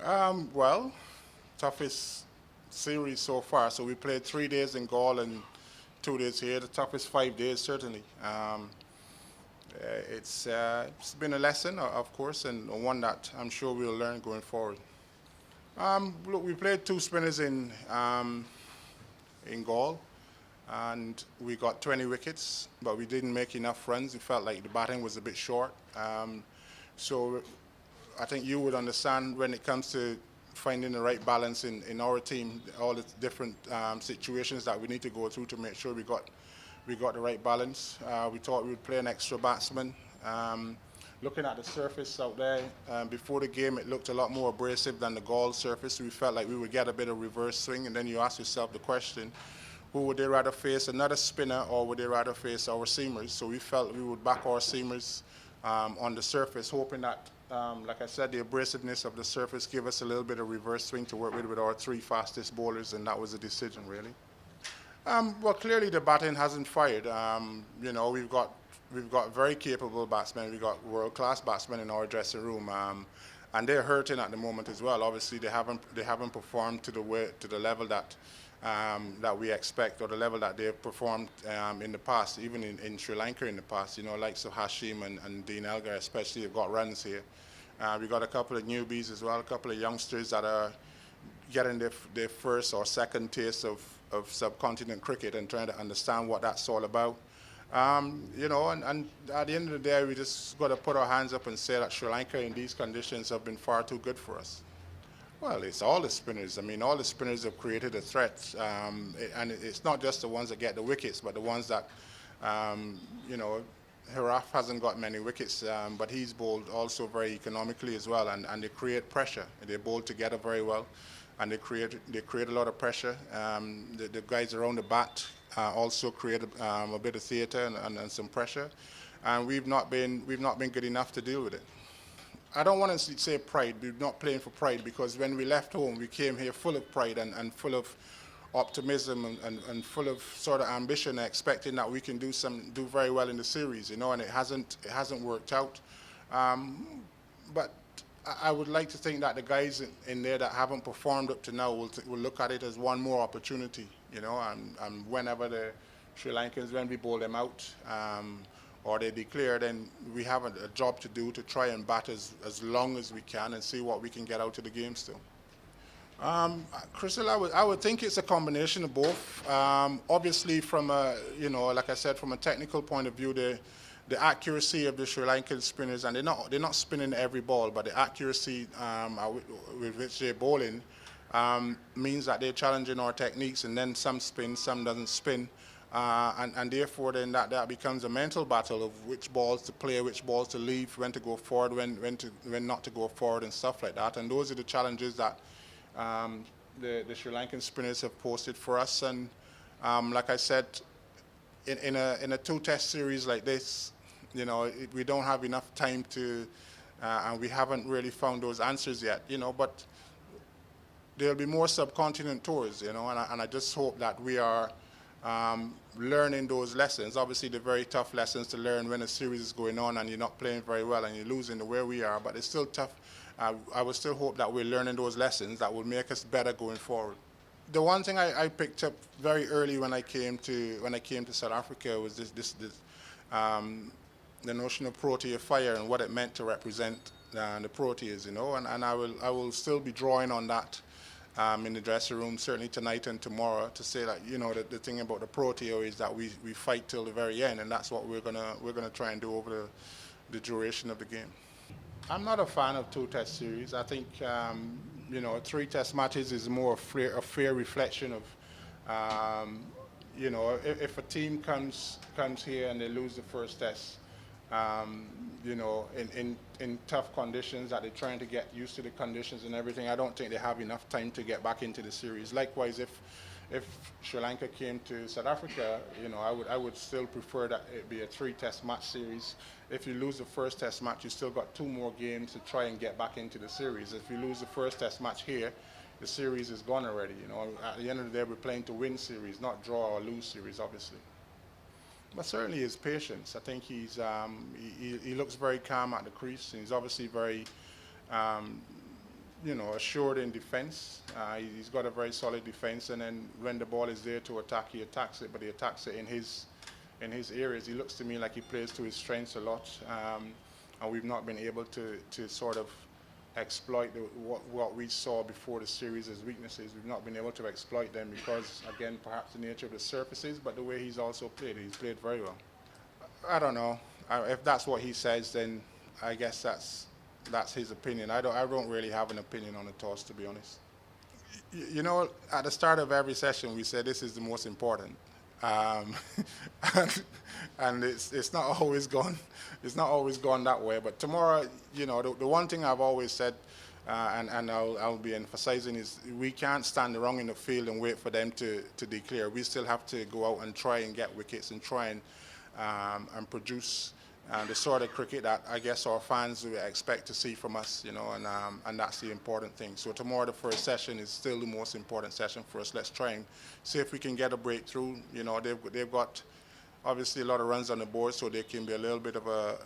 Well, toughest series so far. So we played 3 days in Gaul and 2 days here. The toughest 5 days, certainly. It's been a lesson, of course, and one that I'm sure we'll learn going forward. Look, we played two spinners in Gaul, and we got 20 wickets, but we didn't make enough runs. We felt like the batting was a bit short. So I think you would understand when it comes to finding the right balance in our team, all the different situations that we need to go through to make sure we got the right balance. We thought we would play an extra batsman. Looking at the surface out there, before the game, it looked a lot more abrasive than the Gaul surface. We felt like we would get a bit of reverse swing, and then you ask yourself the question, who would they rather face, another spinner, or would they rather face our seamers? So we felt we would back our seamers on the surface, hoping that, like I said, the abrasiveness of the surface gave us a little bit of reverse swing to work with our three fastest bowlers, and that was the decision, really. Well, clearly the batting hasn't fired. We've got very capable batsmen. We've got world-class batsmen in our dressing room, and they're hurting at the moment as well. Obviously, they haven't performed to the level that we expect, or the level that they've performed in the past, even in Sri Lanka in the past. Likes of Hashim and Dean Elgar especially have got runs here. We've got a couple of newbies as well, a couple of youngsters that are getting their first or second taste of subcontinent cricket and trying to understand what that's all about. And at the end of the day, we just got to put our hands up and say that Sri Lanka in these conditions have been far too good for us. Well, it's all the spinners. I mean, all the spinners have created a threat, and it's not just the ones that get the wickets, but the ones that, um, you know, Hiraf hasn't got many wickets, but he's bowled also very economically as well, and they create pressure. They bowl together very well, and they create a lot of pressure. The guys around the bat also create a bit of theatre and some pressure, and we've not been good enough to deal with it. I don't want to say pride. We're not playing for pride, because when we left home, we came here full of pride and full of optimism and full of sort of ambition, expecting that we can do very well in the series, and it hasn't worked out. But I would like to think that the guys in there that haven't performed up to now will look at it as one more opportunity, and whenever the Sri Lankans, when we bowl them out, or they declare, then we have a job to do to try and bat as long as we can and see what we can get out of the game still. Crystal, I would think it's a combination of both. Obviously, like I said, from a technical point of view, the accuracy of the Sri Lankan spinners, and they're not spinning every ball, but the accuracy with which they're bowling means that they're challenging our techniques, and then some spin, some doesn't spin. And therefore then that becomes a mental battle of which balls to play, which balls to leave, when to go forward, when not to go forward, and stuff like that. And those are the challenges that the Sri Lankan spinners have posted for us. And like I said, in a two-test series like this, we don't have enough time to, and we haven't really found those answers yet. But there'll be more subcontinent tours, and I just hope that we are learning those lessons. Obviously, they're very tough lessons to learn when a series is going on and you're not playing very well and you're losing the way we are, but it's still tough. I would still hope that we're learning those lessons that will make us better going forward. The one thing I picked up very early when I came to South Africa was the notion of Protea fire and what it meant to represent the Proteas, and I will still be drawing on that in the dressing room, certainly tonight and tomorrow, to say that the thing about the Protea is that we fight till the very end, and that's what we're gonna try and do over the duration of the game. I'm not a fan of two-test series. I think three-test matches is more a fair reflection of if a team comes here and they lose the first test, in tough conditions, that they're trying to get used to the conditions and everything, I don't think they have enough time to get back into the series. Likewise, if Sri Lanka came to South Africa, I would still prefer that it be a three-test match series. If you lose the first test match, you still got two more games to try and get back into the series. If you lose the first test match here, the series is gone already. At the end of the day, we're playing to win series, not draw or lose series, obviously. But certainly his patience. I think he looks very calm at the crease, and he's obviously very assured in defense. He's got a very solid defense, and then when the ball is there to attack, he attacks it, but he attacks it in his areas. He looks to me like he plays to his strengths a lot, and we've not been able to sort of exploit what we saw before the series as weaknesses. We've not been able to exploit them because, again, perhaps the nature of the surfaces, but the way he's also played. He's played very well. I don't know. If that's what he says, then I guess that's his opinion. I don't really have an opinion on the toss, to be honest. At the start of every session, we said this is the most important, um, and it's not always gone. It's not always gone that way. But tomorrow, the one thing I've always said, and I'll be emphasizing, is we can't stand around in the field and wait for them to declare. We still have to go out and try and get wickets and try and produce the sort of cricket that I guess our fans would expect to see from us, and that's the important thing. So tomorrow, the first session is still the most important session for us. Let's try and see if we can get a breakthrough. They've got obviously a lot of runs on the board, so there can be a little bit of a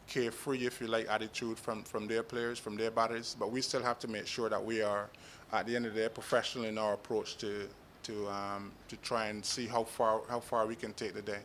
carefree, if you like, attitude from their players, from their batters. But we still have to make sure that we are, at the end of the day, professional in our approach to try and see how far we can take the day.